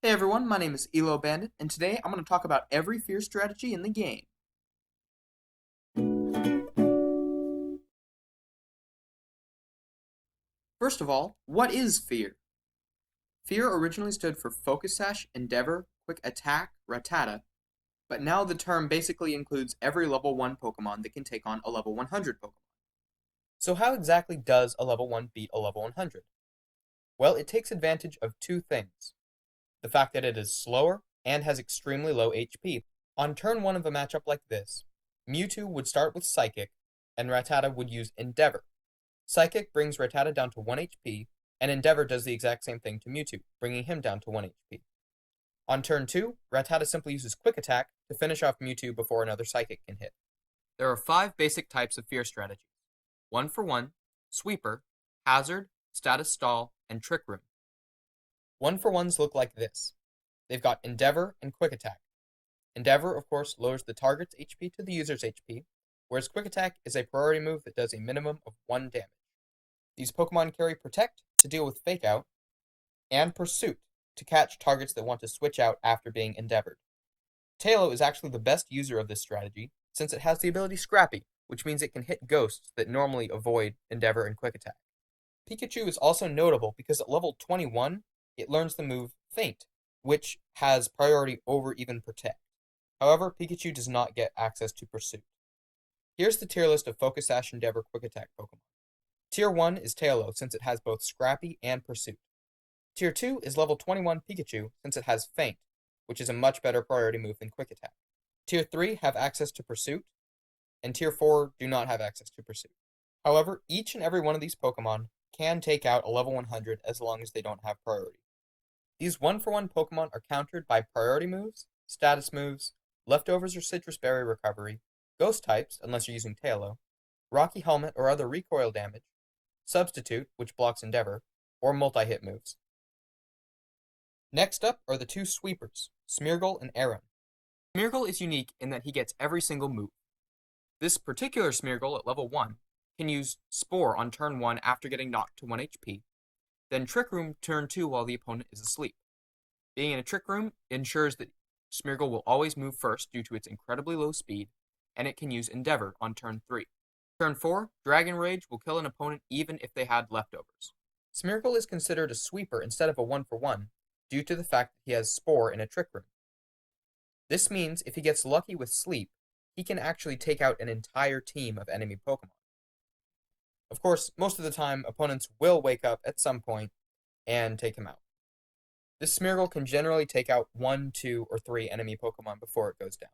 Hey everyone, my name is Elo Bandit, and today I'm going to talk about every fear strategy in the game. First of all, what is fear? Fear originally stood for Focus Sash, Endeavor, Quick Attack, Rattata, but now the term basically includes every level 1 Pokemon that can take on a level 100 Pokemon. So how exactly does a level 1 beat a level 100? Well, it takes advantage of two things. The fact that it is slower and has extremely low HP. On turn 1 of a matchup like this, Mewtwo would start with Psychic, and Rattata would use Endeavor. Psychic brings Rattata down to 1 HP, and Endeavor does the exact same thing to Mewtwo, bringing him down to 1 HP. On turn 2, Rattata simply uses Quick Attack to finish off Mewtwo before another Psychic can hit. There are 5 basic types of fear strategies: 1-for-1, Sweeper, Hazard, Status Stall, and Trick Room. 1-for-1s look like this. They've got Endeavor and Quick Attack. Endeavor, of course, lowers the target's HP to the user's HP, whereas Quick Attack is a priority move that does a minimum of 1 damage. These Pokemon carry Protect to deal with Fake Out, and Pursuit to catch targets that want to switch out after being endeavored. Tailo is actually the best user of this strategy, since it has the ability Scrappy, which means it can hit ghosts that normally avoid Endeavor and Quick Attack. Pikachu is also notable because at level 21, it learns the move Feint, which has priority over even Protect. However, Pikachu does not get access to Pursuit. Here's the tier list of Focus Sash, Endeavor, Quick Attack Pokemon. Tier 1 is Tailo, since it has both Scrappy and Pursuit. Tier 2 is level 21 Pikachu, since it has Feint, which is a much better priority move than Quick Attack. Tier 3 have access to Pursuit, and Tier 4 do not have access to Pursuit. However, each and every one of these Pokemon can take out a level 100 as long as they don't have priority. These 1-for-1 Pokemon are countered by priority moves, status moves, leftovers or citrus berry recovery, ghost types, unless you're using Tailo, Rocky Helmet or other recoil damage, Substitute, which blocks Endeavor, or multi-hit moves. Next up are the two sweepers, Smeargle and Aron. Smeargle is unique in that he gets every single move. This particular Smeargle at level 1 can use Spore on turn 1 after getting knocked to 1 HP, then Trick Room turn 2 while the opponent is asleep. Being in a Trick Room ensures that Smeargle will always move first due to its incredibly low speed, and it can use Endeavor on turn 3. Turn 4, Dragon Rage will kill an opponent even if they had leftovers. Smeargle is considered a sweeper instead of a 1-for-1 due to the fact that he has Spore in a Trick Room. This means if he gets lucky with Sleep, he can actually take out an entire team of enemy Pokemon. Of course, most of the time, opponents will wake up at some point and take him out. This Smeargle can generally take out 1, 2, or 3 enemy Pokemon before it goes down.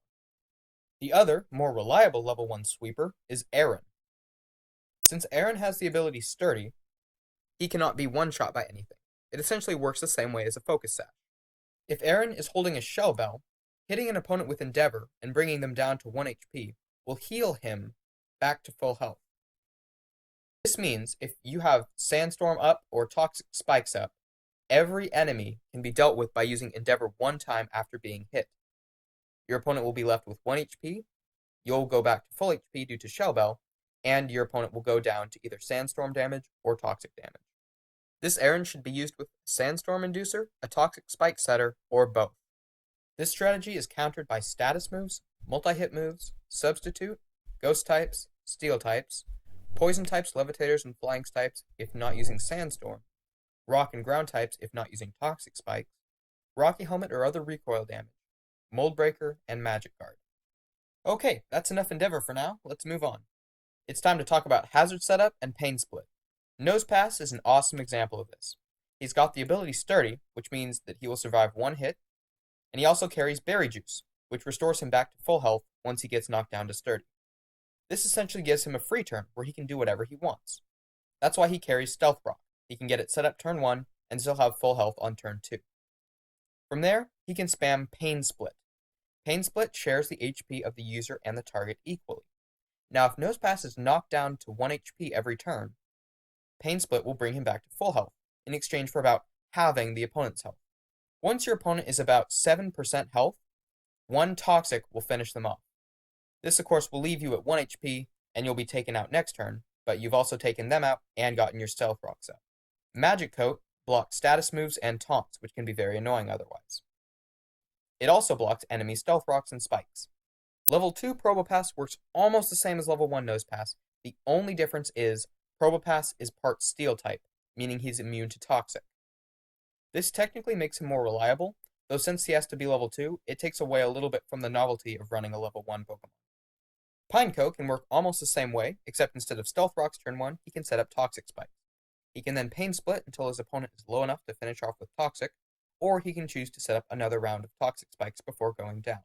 The other, more reliable level 1 sweeper is Aron. Since Aron has the ability Sturdy, he cannot be one-shot by anything. It essentially works the same way as a Focus Sash. If Aron is holding a Shell Bell, hitting an opponent with Endeavor and bringing them down to 1 HP will heal him back to full health. This means if you have Sandstorm up or Toxic Spikes up, every enemy can be dealt with by using Endeavor one time after being hit. Your opponent will be left with 1 HP, you'll go back to full HP due to Shell Bell, and your opponent will go down to either Sandstorm damage or Toxic damage. This Aron should be used with a Sandstorm Inducer, a Toxic Spike Setter, or both. This strategy is countered by status moves, multi-hit moves, substitute, ghost types, steel types, poison types, levitators, and flying types if not using Sandstorm, rock and ground types if not using Toxic Spikes, Rocky Helmet or other recoil damage, Mold Breaker, and Magic Guard. Okay, that's enough Endeavor for now, let's move on. It's time to talk about Hazard Setup and Pain Split. Nosepass is an awesome example of this. He's got the ability Sturdy, which means that he will survive 1 hit, and he also carries Berry Juice, which restores him back to full health once he gets knocked down to Sturdy. This essentially gives him a free turn where he can do whatever he wants. That's why he carries Stealth Rock. He can get it set up turn 1 and still have full health on turn 2. From there, he can spam Pain Split. Pain Split shares the HP of the user and the target equally. Now, if Nosepass is knocked down to 1 HP every turn, Pain Split will bring him back to full health, in exchange for about halving the opponent's health. Once your opponent is about 7% health, 1 Toxic will finish them off. This, of course, will leave you at 1 HP, and you'll be taken out next turn, but you've also taken them out and gotten your Stealth Rocks up. Magic Coat blocks status moves and taunts, which can be very annoying otherwise. It also blocks enemy stealth rocks and spikes. Level 2 Probopass works almost the same as level 1 Nosepass. The only difference is Probopass is part steel type, meaning he's immune to toxic. This technically makes him more reliable, though since he has to be level 2, it takes away a little bit from the novelty of running a level 1 Pokemon. Pineco can work almost the same way, except instead of Stealth Rocks turn 1, he can set up Toxic Spikes. He can then Pain Split until his opponent is low enough to finish off with Toxic, or he can choose to set up another round of Toxic Spikes before going down.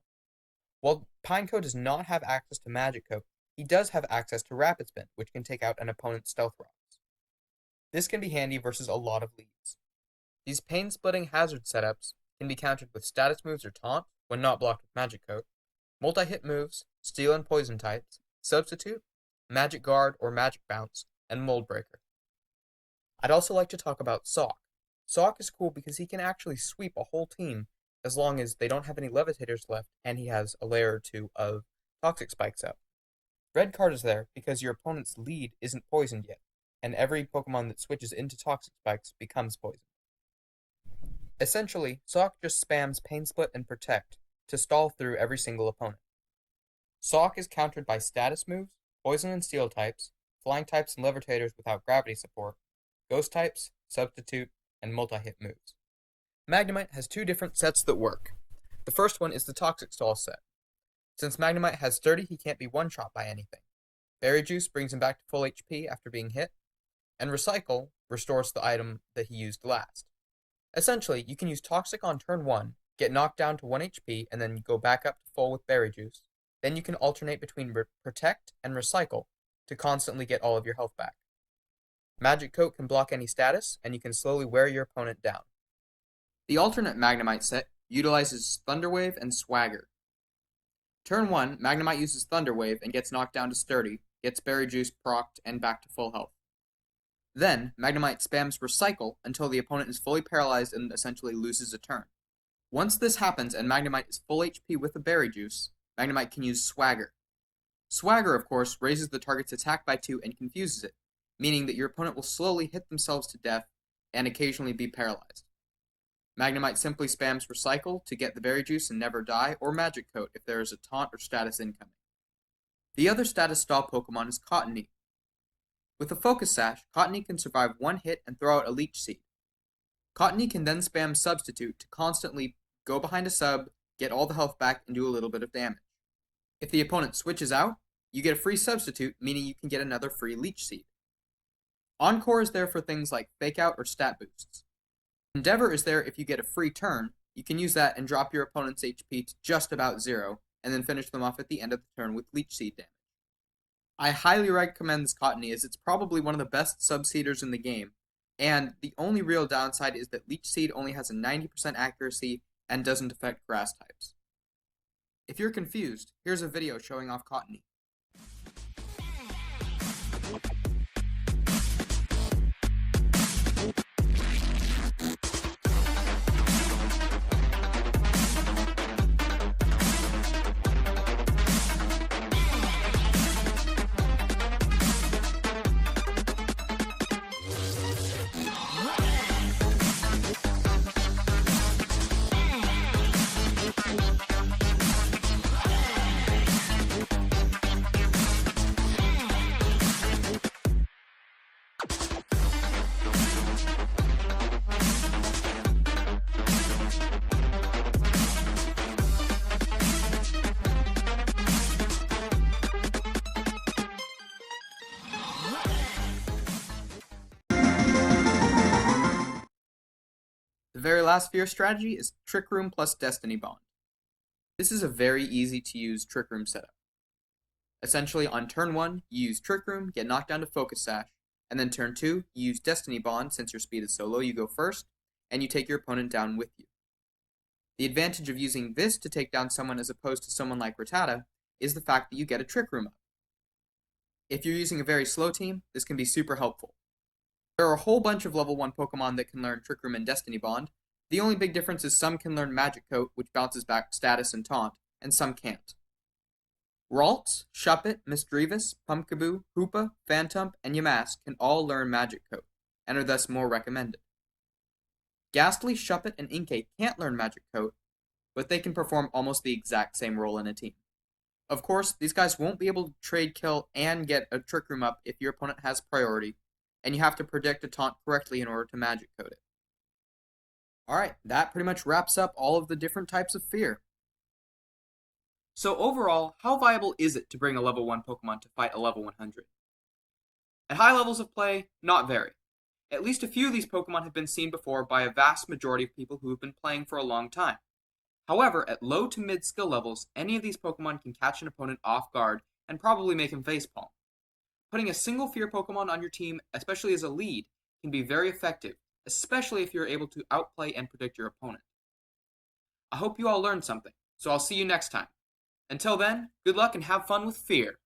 While Pineco does not have access to Magic Coat, he does have access to Rapid Spin, which can take out an opponent's Stealth Rocks. This can be handy versus a lot of leads. These pain-splitting hazard setups can be countered with status moves or taunt when not blocked with Magic Coat, multi-hit moves, steel and poison types, substitute, magic guard or magic bounce, and mold breaker. I'd also like to talk about Sock. Sock is cool because he can actually sweep a whole team as long as they don't have any levitators left and he has a layer or two of toxic spikes up. Red card is there because your opponent's lead isn't poisoned yet, and every Pokemon that switches into toxic spikes becomes poisoned. Essentially, Sock just spams Pain Split and Protect to stall through every single opponent. Sock is countered by status moves, poison and steel types, flying types and levitators without gravity support, ghost types, substitute, and multi-hit moves. Magnemite has two different sets that work. The first one is the Toxic Stall set. Since Magnemite has 30, he can't be one-shot by anything. Berry Juice brings him back to full HP after being hit, and Recycle restores the item that he used last. Essentially, you can use Toxic on turn 1, get knocked down to 1 HP, and then go back up to full with Berry Juice. Then you can alternate between Protect and Recycle to constantly get all of your health back. Magic Coat can block any status, and you can slowly wear your opponent down. The alternate Magnemite set utilizes Thunder Wave and Swagger. Turn 1, Magnemite uses Thunder Wave and gets knocked down to Sturdy, gets Berry Juice procced, and back to full health. Then, Magnemite spams Recycle until the opponent is fully paralyzed and essentially loses a turn. Once this happens and Magnemite is full HP with a Berry Juice, Magnemite can use Swagger. Swagger, of course, raises the target's attack by 2 and confuses it, meaning that your opponent will slowly hit themselves to death and occasionally be paralyzed. Magnemite simply spams Recycle to get the Berry Juice and never die, or Magic Coat if there is a taunt or status incoming. The other status stall Pokemon is Cottonee. With a Focus Sash, Cottonee can survive one hit and throw out a Leech Seed. Cottonee can then spam Substitute to constantly go behind a sub, get all the health back, and do a little bit of damage. If the opponent switches out, you get a free Substitute, meaning you can get another free Leech Seed. Encore is there for things like Fake Out or stat boosts. Endeavor is there if you get a free turn. You can use that and drop your opponent's HP to just about 0, and then finish them off at the end of the turn with Leech Seed damage. I highly recommend this Cottonee as it's probably one of the best subseeders in the game, and the only real downside is that Leech Seed only has a 90% accuracy and doesn't affect grass types. If you're confused, here's a video showing off Cottonee. The very last Fear strategy is Trick Room plus Destiny Bond. This is a very easy to use Trick Room setup. Essentially, on turn 1, you use Trick Room, get knocked down to Focus Sash, and then turn 2, you use Destiny Bond. Since your speed is so low, you go first, and you take your opponent down with you. The advantage of using this to take down someone as opposed to someone like Rattata is the fact that you get a Trick Room up. If you're using a very slow team, this can be super helpful. There are a whole bunch of level 1 Pokemon that can learn Trick Room and Destiny Bond. The only big difference is some can learn Magic Coat, which bounces back status and taunt, and some can't. Ralts, Shuppet, Misdreavus, Pumpkaboo, Hoopa, Phantump, and Yamask can all learn Magic Coat, and are thus more recommended. Ghastly, Shuppet, and Inkay can't learn Magic Coat, but they can perform almost the exact same role in a team. Of course, these guys won't be able to trade kill and get a Trick Room up if your opponent has priority, and you have to predict a taunt correctly in order to Magic Coat it. Alright, that pretty much wraps up all of the different types of fear. So overall, how viable is it to bring a level 1 Pokemon to fight a level 100? At high levels of play, not very. At least a few of these Pokemon have been seen before by a vast majority of people who have been playing for a long time. However, at low to mid skill levels, any of these Pokemon can catch an opponent off guard and probably make him facepalm. Putting a single Fear Pokemon on your team, especially as a lead, can be very effective, especially if you're able to outplay and predict your opponent. I hope you all learned something, so I'll see you next time. Until then, good luck and have fun with Fear!